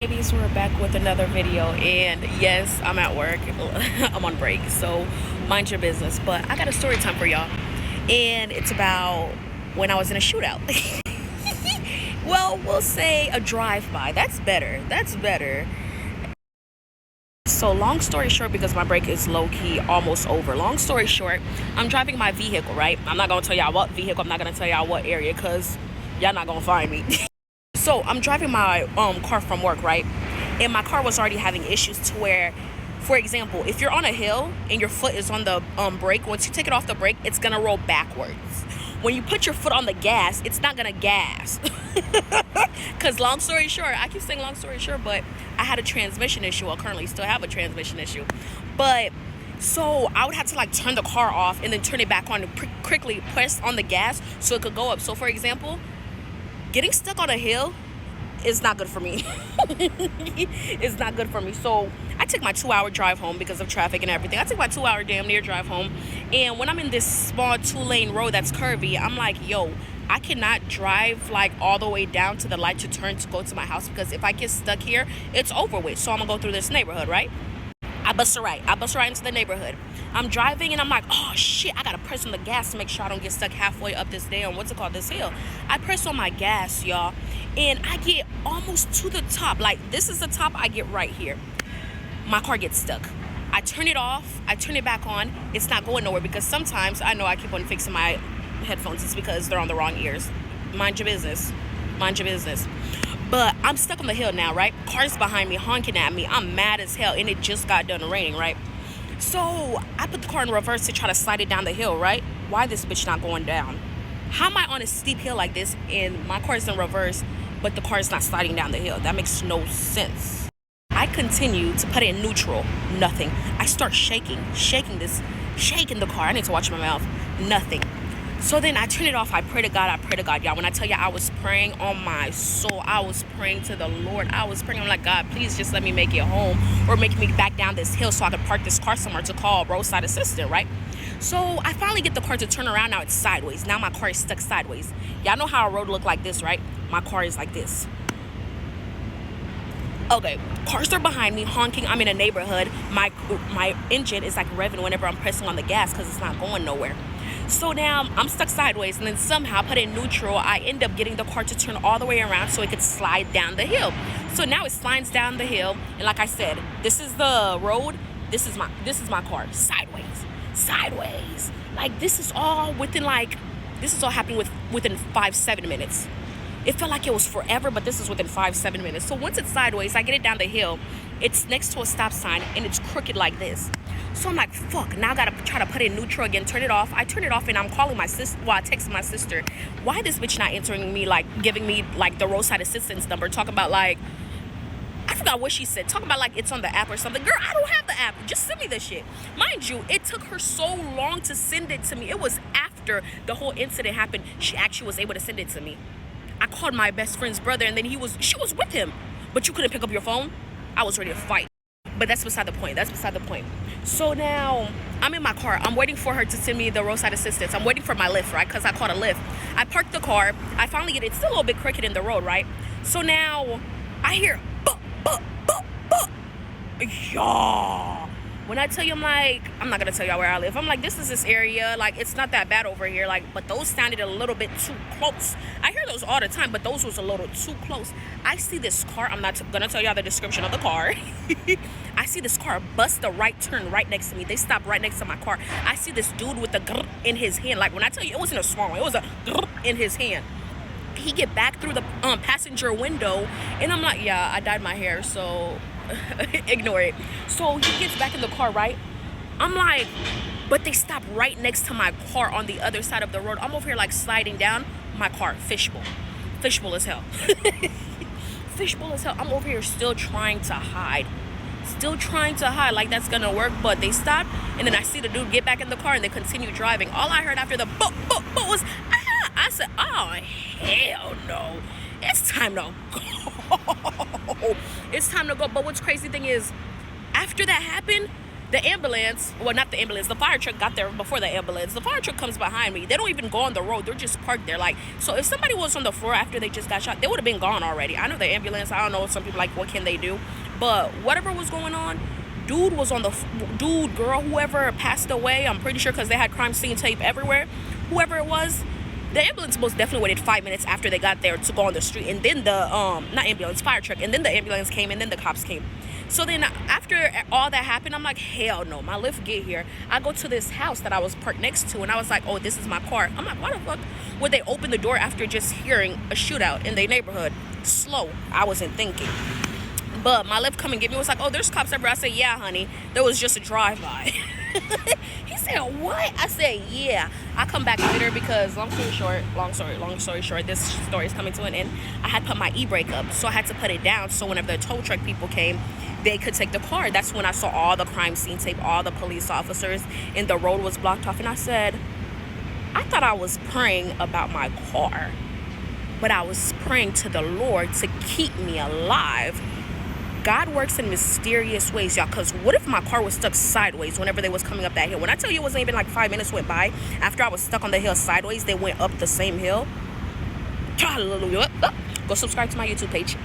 Ladies, we're back with another video, and yes, I'm at work. I'm on break, so mind your business. But I got a story time for y'all, and it's about when I was in a shootout. Well, we'll say a drive-by. That's better. That's better. So long story short, because my break is low-key almost over. Long story short, I'm driving my vehicle, right? I'm not gonna tell y'all what vehicle. I'm not gonna tell y'all what area, because y'all not gonna find me. So I'm driving my car from work, right? And my car was already having issues to where, for example, if you're on a hill and your foot is on the brake, once you take it off the brake, it's gonna roll backwards. When you put your foot on the gas, it's not gonna gas. Cause long story short, I keep saying long story short, but I had a transmission issue. I currently still have a transmission issue. But so I would have to like turn the car off and then turn it back on and quickly press on the gas so it could go up. So for example, getting stuck on a hill is not good for me. It's not good for me. So I took my 2-hour drive home because of traffic and everything. I took my 2-hour damn near drive home. And when I'm in this small 2-lane road that's curvy, I'm like, yo, I cannot drive like all the way down to the light to turn to go to my house, because if I get stuck here, it's over with. So I'm gonna go through this neighborhood, right? I bust a right into the neighborhood. I'm driving and I'm like, oh shit, I gotta press on the gas to make sure I don't get stuck halfway up this damn, this hill. I press on my gas, y'all, and I get almost to the top. Like, this is the top, I get right here. My car gets stuck. I turn it off, I turn it back on. It's not going nowhere, because sometimes I know I keep on fixing my headphones. It's because they're on the wrong ears. Mind your business. Mind your business. But I'm stuck on the hill now, right? Cars behind me honking at me. I'm mad as hell, and it just got done raining, right? So I put the car in reverse to try to slide it down the hill, right? Why this bitch not going down? How am I on a steep hill like this and my car is in reverse, but the car is not sliding down the hill? That makes no sense. I continue to put it in neutral. Nothing. I start shaking the car. I need to watch my mouth. Nothing. So then I turn it off. I pray to God, y'all. When I tell you I was praying on my soul, I was praying to the Lord. I was praying. I'm like, God, please just let me make it home, or make me back down this hill so I can park this car somewhere to call roadside assistant, right? So I finally get the car to turn around. Now it's sideways. Now my car is stuck sideways. Y'all know how a road look like this, right? My car is like this. Okay, cars are behind me honking. I'm in a neighborhood. My engine is like revving whenever I'm pressing on the gas, because it's not going nowhere. So now I'm stuck sideways, and then somehow put in neutral. I end up getting the car to turn all the way around so it could slide down the hill. So now it slides down the hill, and like I said, this is the road. This is my car sideways. Like, this is all happening within 5-7 minutes. It felt like it was forever, but this is within 5-7 minutes. So once it's sideways, I get it down the hill. It's next to a stop sign, and it's crooked like this. So I'm like, fuck, now I gotta try to put it in neutral again, turn it off. I turn it off, and I'm calling my sister. Well, I texted my sister. Why this bitch not answering me, like giving me like the roadside assistance number, talking about like, I forgot what she said, talking about like it's on the app or something. Girl, I don't have the app. Just send me this shit. Mind you, it took her so long to send it to me. It was after the whole incident happened. She actually was able to send it to me. I called my best friend's brother, and then she was with him. But you couldn't pick up your phone? I was ready to fight. But that's beside the point. So now I'm in my car. I'm waiting for her to send me the roadside assistance. I'm waiting for my lift, right? Because I called a lift. I parked the car. I finally get it. It's still a little bit crooked in the road, right? So now I hear, yeah. When I tell you, I'm like, I'm not going to tell y'all where I live. I'm like, this area. Like, it's not that bad over here. Like, but those sounded a little bit too close. I hear those all the time, but those was a little too close. I see this car. I'm not going to tell y'all the description of the car. I see this car bust a right turn right next to me. They stopped right next to my car. I see this dude with the grr in his hand. Like, when I tell you, it wasn't a small one. It was a grr in his hand. He get back through the passenger window, and I'm like, yeah, I dyed my hair, so ignore it. So he gets back in the car, right? I'm like, but they stopped right next to my car on the other side of the road. I'm over here like sliding down my car, fishbowl as hell. Fishbowl as hell. I'm over here still trying to hide like that's gonna work, but they stopped, and then I see the dude get back in the car, and they continue driving. All I heard after the boop was, ah! I said, oh hell no, it's time to go. It's time to go. But what's crazy thing is, after that happened, The ambulance, well, not the ambulance, the fire truck got there before the ambulance. The fire truck comes behind me. They don't even go on the road. They're just parked there. Like, so if somebody was on the floor after they just got shot, they would have been gone already. I know the ambulance, I don't know, some people like, what can they do? But whatever was going on, dude was on the, dude, girl, whoever passed away, I'm pretty sure, because they had crime scene tape everywhere, whoever it was, the ambulance most definitely waited 5 minutes after they got there to go on the street. And then the, not ambulance, fire truck. And then the ambulance came, and then the cops came. So then after all that happened, I'm like, hell no, my Lyft get here. I go to this house that I was parked next to, and I was like, oh, this is my car. I'm like, why the fuck would they open the door after just hearing a shootout in their neighborhood? Slow. I wasn't thinking. But my Lyft come and get me was like, oh, there's cops everywhere. I said, yeah, honey. There was just a drive-by. He said, what? I said, yeah. I come back later because, long story short, this story is coming to an end. I had put my e-brake up, so I had to put it down so whenever the tow truck people came, they could take the car. That's when I saw all the crime scene tape, all the police officers, and the road was blocked off. And I said, I thought I was praying about my car, but I was praying to the Lord to keep me alive. God works in mysterious ways, y'all, because what if my car was stuck sideways whenever they was coming up that hill? When I tell you it wasn't even like 5 minutes went by after I was stuck on the hill sideways, they went up the same hill. Hallelujah. Go subscribe to my YouTube page.